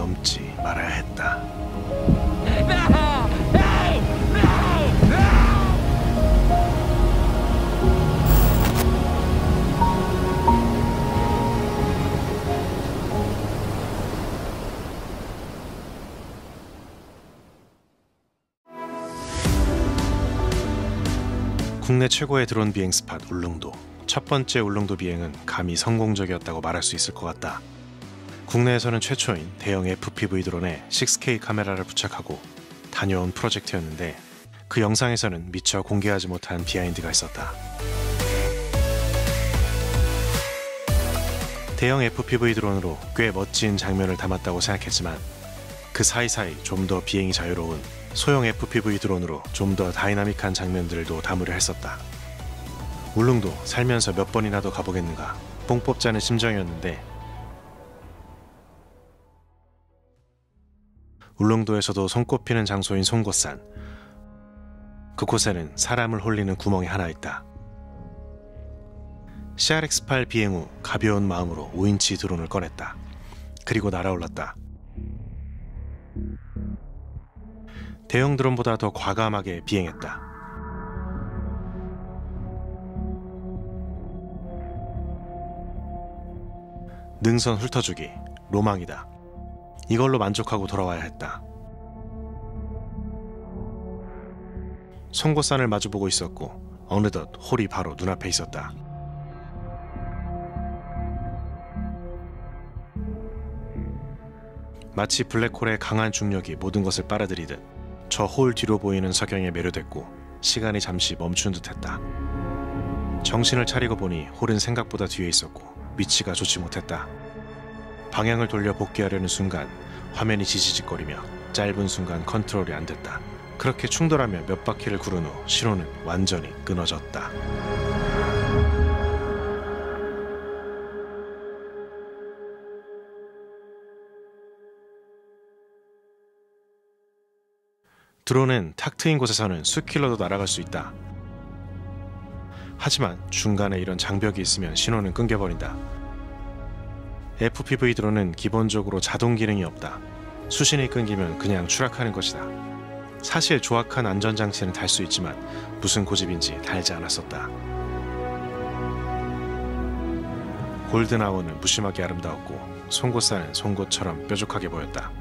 넘지 말아야 했다. 국내 최고의 드론 비행 스팟 울릉도. 첫 번째 울릉도 비행은 감히 성공적이었다고 말할 수 있을 것 같다. 국내에서는 최초인 대형 FPV 드론에 6K 카메라를 부착하고 다녀온 프로젝트였는데 그 영상에서는 미처 공개하지 못한 비하인드가 있었다. 대형 FPV 드론으로 꽤 멋진 장면을 담았다고 생각했지만 그 사이사이 좀 더 비행이 자유로운 소형 FPV 드론으로 좀 더 다이나믹한 장면들도 담으려 했었다. 울릉도 살면서 몇 번이나 더 가보겠는가 뽕 뽑자는 심정이었는데 울릉도에서도 손꼽히는 장소인 송곳산. 그곳에는 사람을 홀리는 구멍이 하나 있다. CRX-8 비행 후 가벼운 마음으로 5인치 드론을 꺼냈다. 그리고 날아올랐다. 대형 드론보다 더 과감하게 비행했다. 능선 훑어주기, 로망이다. 이걸로 만족하고 돌아와야 했다. 송곳산을 마주보고 있었고 어느덧 홀이 바로 눈앞에 있었다. 마치 블랙홀의 강한 중력이 모든 것을 빨아들이듯 저 홀 뒤로 보이는 석영에 매료됐고 시간이 잠시 멈춘 듯했다. 정신을 차리고 보니 홀은 생각보다 뒤에 있었고 위치가 좋지 못했다. 방향을 돌려 복귀하려는 순간 화면이 지지직거리며 짧은 순간 컨트롤이 안 됐다. 그렇게 충돌하며 몇 바퀴를 구른 후 신호는 완전히 끊어졌다. 드론은 탁 트인 곳에서는 수킬로도 날아갈 수 있다. 하지만 중간에 이런 장벽이 있으면 신호는 끊겨버린다. FPV 드론은 기본적으로 자동 기능이 없다. 수신이 끊기면 그냥 추락하는 것이다. 사실 조악한 안전장치는 달 수 있지만 무슨 고집인지 달지 않았었다. 골든아워는 무심하게 아름다웠고 송곳산은 송곳처럼 뾰족하게 보였다.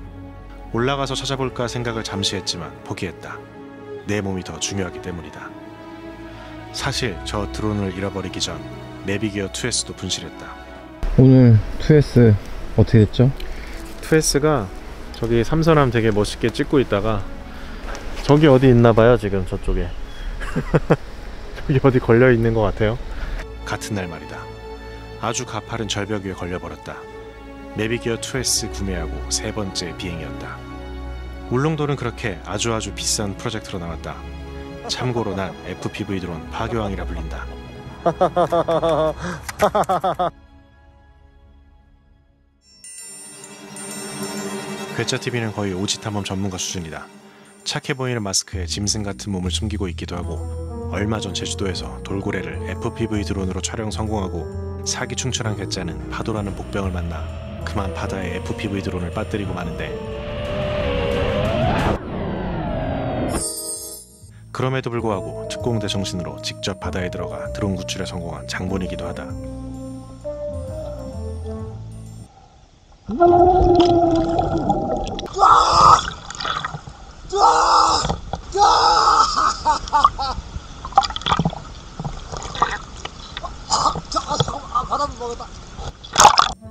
올라가서 찾아볼까 생각을 잠시 했지만 포기했다. 내 몸이 더 중요하기 때문이다. 사실 저 드론을 잃어버리기 전 내비기어 2S도 분실했다. 오늘 2S 어떻게 됐죠? 2S가 저기 삼선함 되게 멋있게 찍고 있다가 저기 어디 있나봐요. 지금 저쪽에 저기 어디 걸려있는 것 같아요. 같은 날 말이다. 아주 가파른 절벽 위에 걸려버렸다. 내비기어 2S 구매하고 세 번째 비행이었다. 울릉도는 그렇게 아주 비싼 프로젝트로 나왔다. 참고로 난 FPV 드론 파교왕이라 불린다. 괴짜TV는 거의 오지탐험 전문가 수준이다. 착해 보이는 마스크에 짐승 같은 몸을 숨기고 있기도 하고 얼마 전 제주도에서 돌고래를 FPV 드론으로 촬영 성공하고 사기충출한 괴짜는 파도라는 복병을 만나 그만 바다에 FPV 드론을 빠뜨리고 마는데 그럼에도 불구하고 특공대 정신으로 직접 바다에 들어가 드론 구출에 성공한 장본이기도 하다.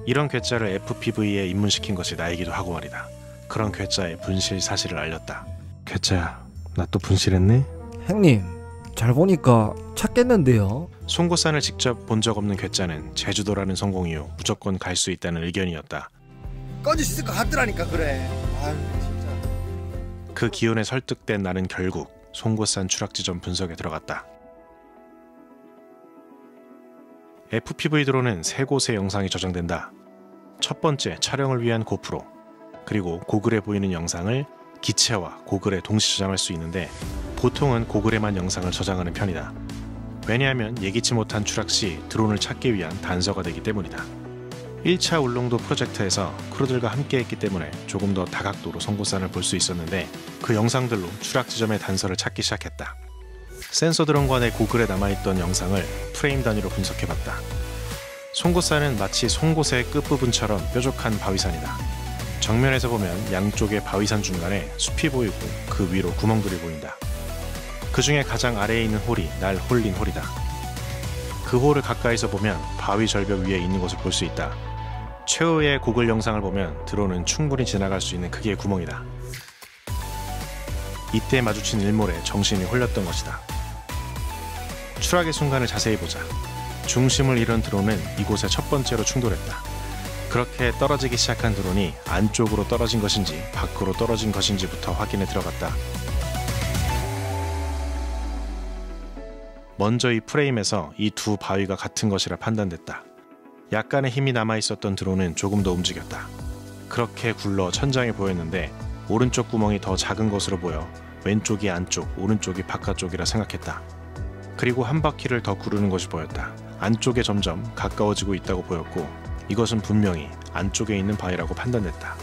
이런 괴짜를 FPV에 입문시킨 것이 나이기도 하고 말이다. 그런 괴짜의 분실 사실을 알렸다. 괴짜야, 나 또 분실했네? 형님, 잘 보니까 찾겠는데요? 송곳산을 직접 본 적 없는 괴짜는 제주도라는 성공 이후 무조건 갈 수 있다는 의견이었다. 꺼질 수 있을 것 같더라니까. 그래. 아유 진짜. 그 기운에 설득된 나는 결국 송곳산 추락 지점 분석에 들어갔다. FPV 드론은 세 곳의 영상이 저장된다. 첫 번째, 촬영을 위한 고프로, 그리고 고글에 보이는 영상을 기체와 고글에 동시 저장할 수 있는데 보통은 고글에만 영상을 저장하는 편이다. 왜냐하면 예기치 못한 추락 시 드론을 찾기 위한 단서가 되기 때문이다. 1차 울릉도 프로젝트에서 크루들과 함께 했기 때문에 조금 더 다각도로 송곳산을 볼 수 있었는데 그 영상들로 추락 지점의 단서를 찾기 시작했다. 센서 드론과 내 고글에 남아있던 영상을 프레임 단위로 분석해봤다. 송곳산은 마치 송곳의 끝부분처럼 뾰족한 바위산이다. 정면에서 보면 양쪽의 바위산 중간에 숲이 보이고 그 위로 구멍들이 보인다. 그 중에 가장 아래에 있는 홀이 날 홀린 홀이다. 그 홀을 가까이서 보면 바위 절벽 위에 있는 것을 볼 수 있다. 최후의 고글 영상을 보면 드론은 충분히 지나갈 수 있는 크기의 구멍이다. 이때 마주친 일몰에 정신이 홀렸던 것이다. 추락의 순간을 자세히 보자. 중심을 잃은 드론은 이곳에 첫 번째로 충돌했다. 그렇게 떨어지기 시작한 드론이 안쪽으로 떨어진 것인지 밖으로 떨어진 것인지부터 확인에 들어갔다. 먼저 이 프레임에서 이 두 바위가 같은 것이라 판단됐다. 약간의 힘이 남아있었던 드론은 조금 더 움직였다. 그렇게 굴러 천장이 보였는데 오른쪽 구멍이 더 작은 것으로 보여 왼쪽이 안쪽, 오른쪽이 바깥쪽이라 생각했다. 그리고 한 바퀴를 더 구르는 것이 보였다. 안쪽에 점점 가까워지고 있다고 보였고 이것은 분명히 안쪽에 있는 바위라고 판단됐다.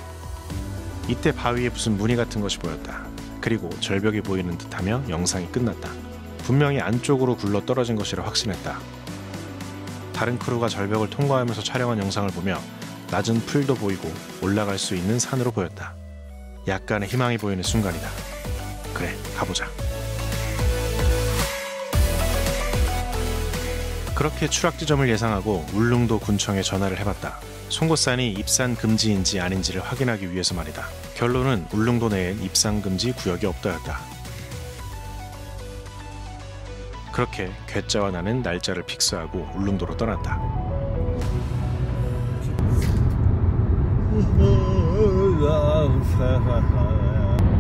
이때 바위에 무슨 무늬 같은 것이 보였다. 그리고 절벽이 보이는 듯하며 영상이 끝났다. 분명히 안쪽으로 굴러 떨어진 것이라 확신했다. 다른 크루가 절벽을 통과하면서 촬영한 영상을 보며 낮은 풀도 보이고 올라갈 수 있는 산으로 보였다. 약간의 희망이 보이는 순간이다. 그래, 가보자. 그렇게 추락 지점을 예상하고 울릉도 군청에 전화를 해봤다. 송곳산이 입산 금지인지 아닌지를 확인하기 위해서 말이다. 결론은 울릉도 내엔 입산 금지 구역이 없다였다. 그렇게 괴짜와 나는 날짜를 픽스하고 울릉도로 떠났다.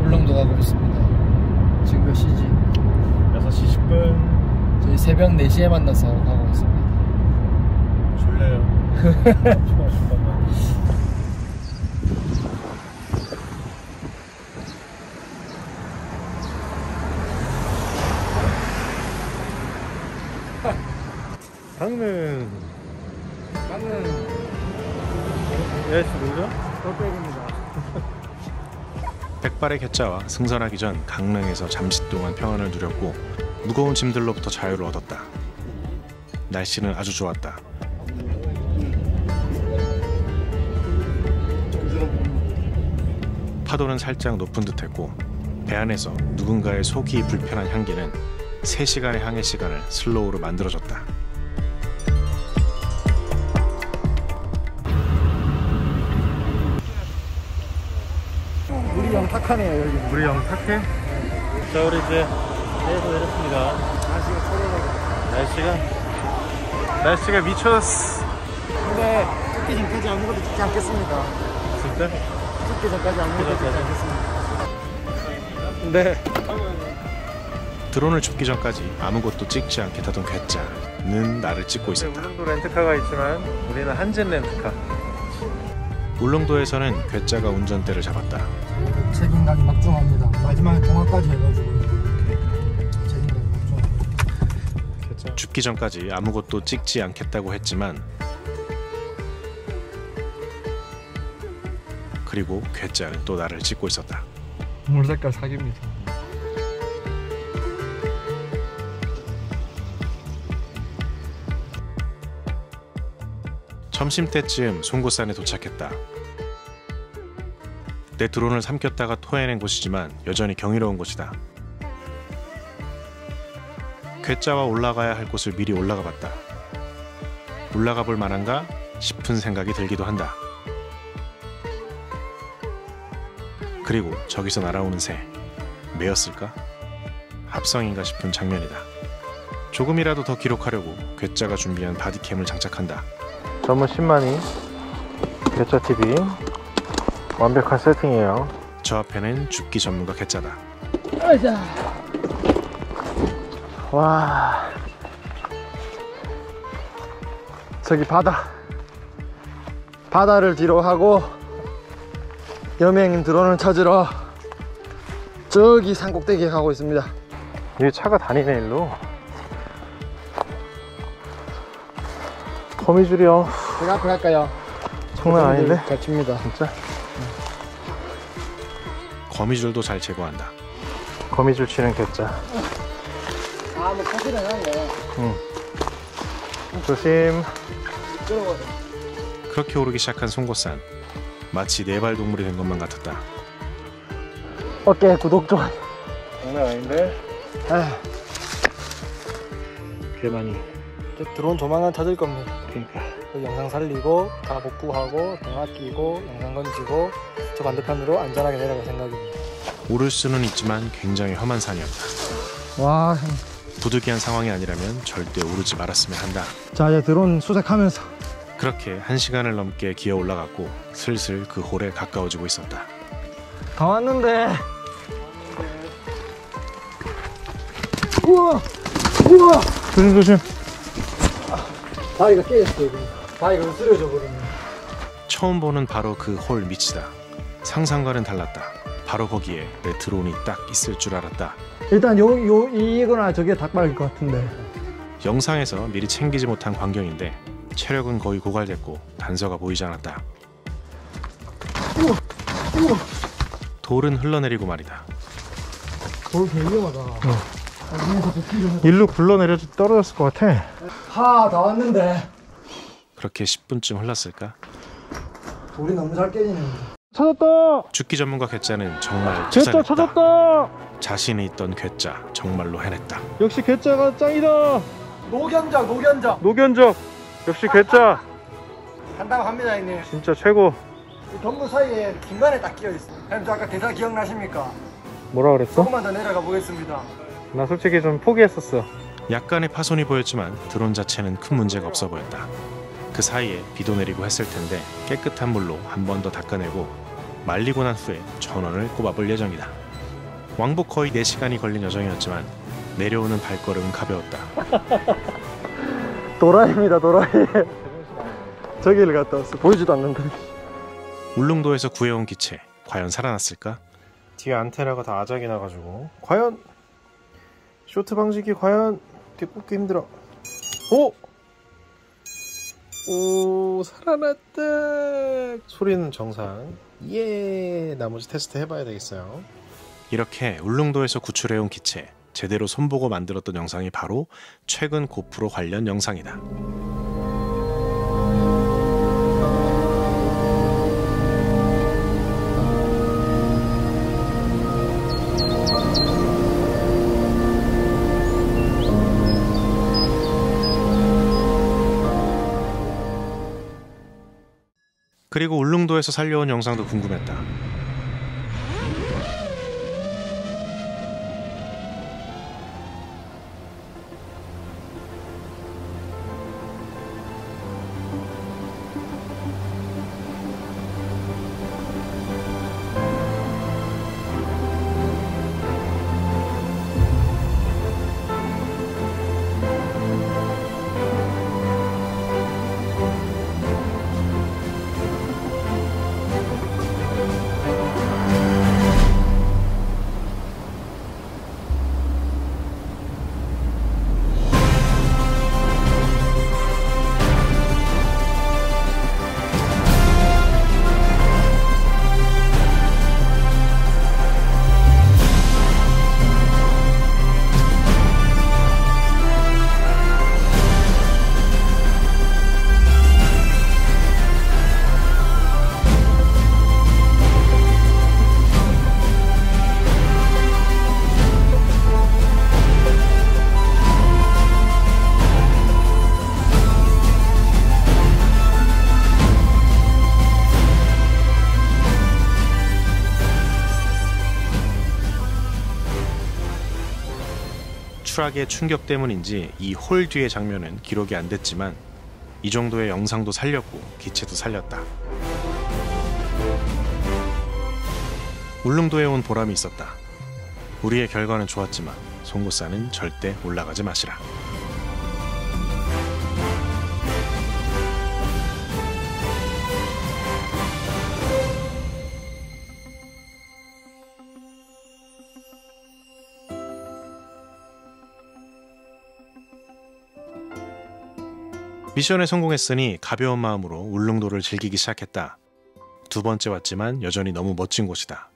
울릉도 가고 있습니다. 지금 몇 시지? 6시 10분. 저희 새벽 4시에 만나서 가고 있습니다. 졸려요. 강릉 예스 누구죠? 덕백입니다. 백발의 괴짜와 승선하기 전 강릉에서 잠시 동안 평안을 누렸고 무거운 짐들로부터 자유를 얻었다. 날씨는 아주 좋았다. 파도는 살짝 높은 듯했고 배 안에서 누군가의 속이 불편한 향기는 3시간의 항해 시간을 슬로우로 만들어줬다. 물이 영 탁하네요 여기. 물이 영 탁해? 자, 우리 이제 배에서 내렸습니다. 날씨가 미쳤어. 근데 죽기 전까지 아무것도 찍지 않겠습니다. 진짜? 죽기 전까지 아무것도 찍지 않겠습니다. 네. 드론을 줍기 전까지 아무것도 찍지 않겠다던 괴짜는 나를 찍고 있었다. 울릉도 렌트카가 있지만 우리는 한진 렌트카. 울릉도에서는 괴짜가 운전대를 잡았다. 책임감이 막중합니다. 마지막에 통화까지 해가지고 책임감이 막중합니다. 줍기 전까지 아무것도 찍지 않겠다고 했지만 그리고 괴짜는 또 나를 찍고 있었다. 물색깔 사기입니다. 점심때쯤 송곳산에 도착했다. 내 드론을 삼켰다가 토해낸 곳이지만 여전히 경이로운 곳이다. 괴짜와 올라가야 할 곳을 미리 올라가 봤다. 올라가 볼 만한가 싶은 생각이 들기도 한다. 그리고 저기서 날아오는 새, 매였을까? 합성인가 싶은 장면이다. 조금이라도 더 기록하려고 괴짜가 준비한 바디캠을 장착한다. 전문 10만이 괴짜TV 완벽한 세팅이에요. 저 앞에는 줍기 전문가 괴짜다. 와, 저기 바다를 뒤로 하고 여명 드론을 찾으러 저기 산꼭대기에 가고 있습니다. 여기 차가 다니네 일로. 거미줄이요. 제가 앞에 갈까요? 장난 아닌데? 잘 칩니다. 진짜? 거미줄도 잘 제거한다. 거미줄 치는 괴짜. 아, 뭐 커피는 하네. 조심. 끌어가서. 그렇게 오르기 시작한 송곳산. 마치 네발 동물이 된 것만 같았다. 어깨 구독 좀. 장난 아닌데? 개 많이. 이제 드론 조만간 찾을 겁니다. 그러니까. 그 영상 살리고 다 복구하고 동화 끼고 영상 건지고 저 반대편으로 안전하게 내려갈 생각입니다. 오를 수는 있지만 굉장히 험한 산이었다. 와, 부득이한 상황이 아니라면 절대 오르지 말았으면 한다. 자 이제 드론 수색하면서 그렇게 1시간을 넘게 기어 올라갔고 슬슬 그 홀에 가까워지고 있었다. 다 왔는데. 우와, 우와. 조심 조심. 바위가 깨졌어요. 바위가 으스러져 버리네. 처음 보는 바로 그 홀 밑이다. 상상과는 달랐다. 바로 거기에 내 드론이 딱 있을 줄 알았다. 일단 이거나 저게 닭발일 것 같은데. 영상에서 미리 챙기지 못한 광경인데 체력은 거의 고갈됐고 단서가 보이지 않았다. 돌은 흘러내리고 말이다. 돌 되게 위험하다. 일로 굴러내려 떨어졌을 것 같아. 다 왔는데. 그렇게 10분쯤 흘렀을까? 돌이 너무 잘 깨지네. 찾았다. 죽기 전문가 괴짜는 정말 괴짜 찾아냈다. 찾았다. 자신이 있던 괴짜 정말로 해냈다. 역시 괴짜가 짱이다. 노견적. 노견적. 역시 괴짜. 한다고 합니다, 형님. 진짜 최고. 이 덤불 사이에 중간에 딱 끼어 있어. 형님 저 아까 대사 기억나십니까? 뭐라 그랬어? 조금만 더 내려가 보겠습니다. 나 솔직히 좀 포기했었어. 약간의 파손이 보였지만 드론 자체는 큰 문제가 없어 보였다. 그 사이에 비도 내리고 했을 텐데 깨끗한 물로 한 번 더 닦아내고 말리고 난 후에 전원을 꼽아볼 예정이다. 왕복 거의 4시간이 걸린 여정이었지만 내려오는 발걸음은 가벼웠다. 도라이입니다, 도라이. 저기를 갔다 왔어. 보이지도 않는데. 울릉도에서 구해온 기체 과연 살아났을까? 뒤에 안테나가 다 아작이 나가지고 과연 쇼트 방지기 과연 꼽기 힘들어. 오 살아났다. 소리는 정상. 예. 나머지 테스트 해봐야 되겠어요. 이렇게 울릉도에서 구출해온 기체 제대로 손보고 만들었던 영상이 바로 최근 고프로 관련 영상이다. 그리고 울릉도에서 살려온 영상도 궁금했다. 추락의 충격 때문인지 이 홀 뒤의 장면은 기록이 안 됐지만 이 정도의 영상도 살렸고 기체도 살렸다. 울릉도에 온 보람이 있었다. 우리의 결과는 좋았지만 송곳산은 절대 올라가지 마시라. 미션에 성공했으니 가벼운 마음으로 울릉도를 즐기기 시작했다. 두 번째 왔지만 여전히 너무 멋진 곳이다.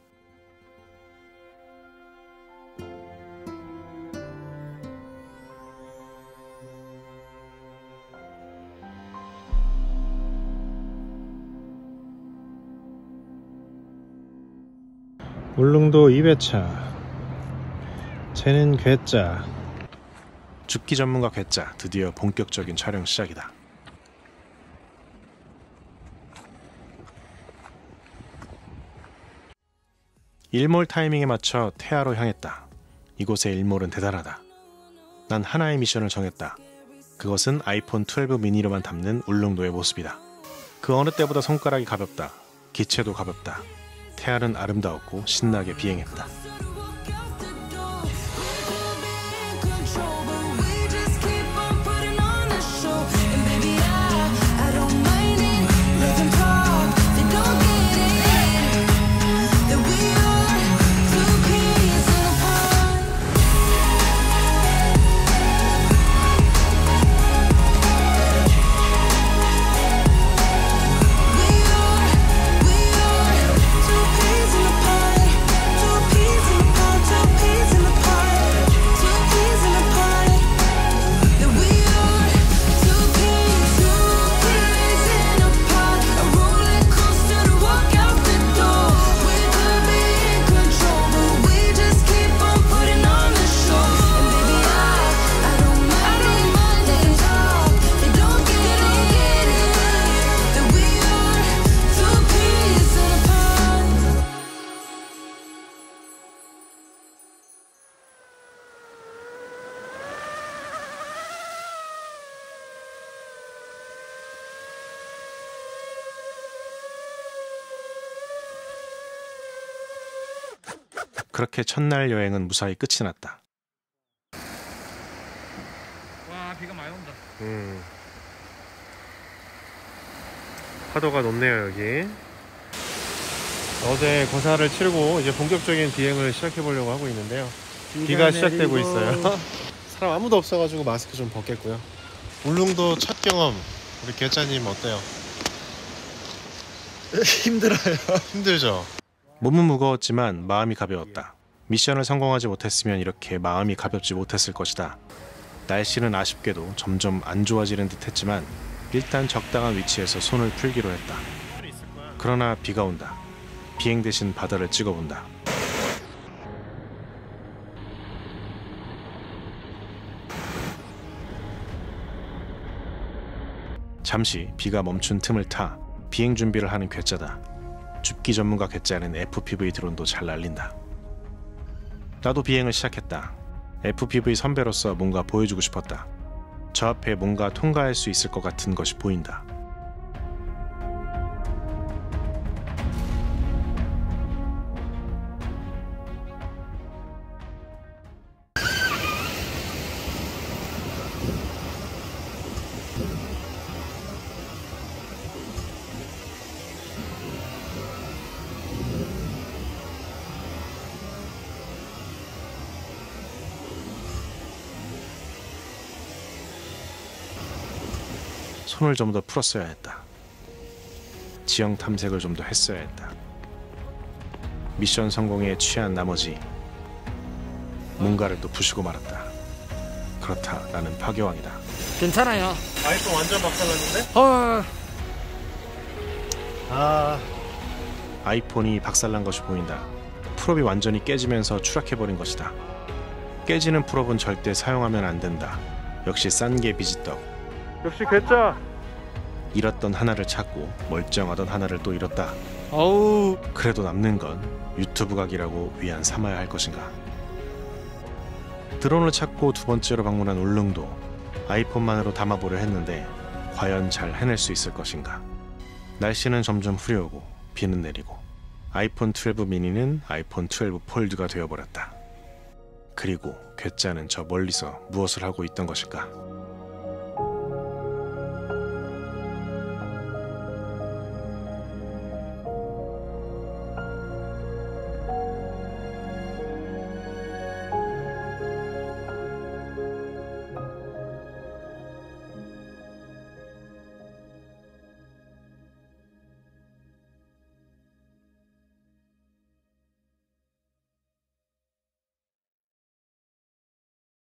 울릉도 2회차. 쟤는 괴짜. 죽기 전문가 괴짜, 드디어 본격적인 촬영 시작이다. 일몰 타이밍에 맞춰 태아로 향했다. 이곳의 일몰은 대단하다. 난 하나의 미션을 정했다. 그것은 아이폰 12 미니로만 담는 울릉도의 모습이다. 그 어느 때보다 손가락이 가볍다. 기체도 가볍다. 태아는 아름다웠고 신나게 비행했다. 그렇게 첫날 여행은 무사히 끝이 났다. 와, 비가 많이 온다. 파도가 높네요 여기. 어제 고사를 치르고 이제 본격적인 비행을 시작해 보려고 하고 있는데요. 비가 시작되고 있어요. 사람 아무도 없어가지고 마스크 좀 벗겠고요. 울릉도 첫 경험 우리 괴짜님 어때요? 힘들어요. 힘들죠? 몸은 무거웠지만 마음이 가벼웠다. 미션을 성공하지 못했으면 이렇게 마음이 가볍지 못했을 것이다. 날씨는 아쉽게도 점점 안 좋아지는 듯 했지만 일단 적당한 위치에서 손을 풀기로 했다. 그러나 비가 온다. 비행 대신 바다를 찍어본다. 잠시 비가 멈춘 틈을 타 비행 준비를 하는 괴짜다. 줍기 전문가 괴짜는 FPV 드론도 잘 날린다. 나도 비행을 시작했다. FPV 선배로서 뭔가 보여주고 싶었다. 저 앞에 뭔가 통과할 수 있을 것 같은 것이 보인다. 손을 좀 더 풀었어야 했다. 지형 탐색을 좀 더 했어야 했다. 미션 성공에 취한 나머지 뭔가를 또 부수고 말았다. 그렇다, 나는 파괴왕이다. 괜찮아요. 아이폰 완전 박살났는데? 헐. 아이폰이 박살난 것이 보인다. 풀업이 완전히 깨지면서 추락해버린 것이다. 깨지는 풀업은 절대 사용하면 안 된다. 역시 싼 게 비지떡. 역시 괴짜! 잃었던 하나를 찾고 멀쩡하던 하나를 또 잃었다. 어우. 그래도 남는 건 유튜브 각이라고 위안 삼아야 할 것인가. 드론을 찾고 두 번째로 방문한 울릉도. 아이폰만으로 담아보려 했는데 과연 잘 해낼 수 있을 것인가. 날씨는 점점 흐려오고 비는 내리고 아이폰 12 미니는 아이폰 12 폴드가 되어버렸다. 그리고 괴짜는 저 멀리서 무엇을 하고 있던 것일까.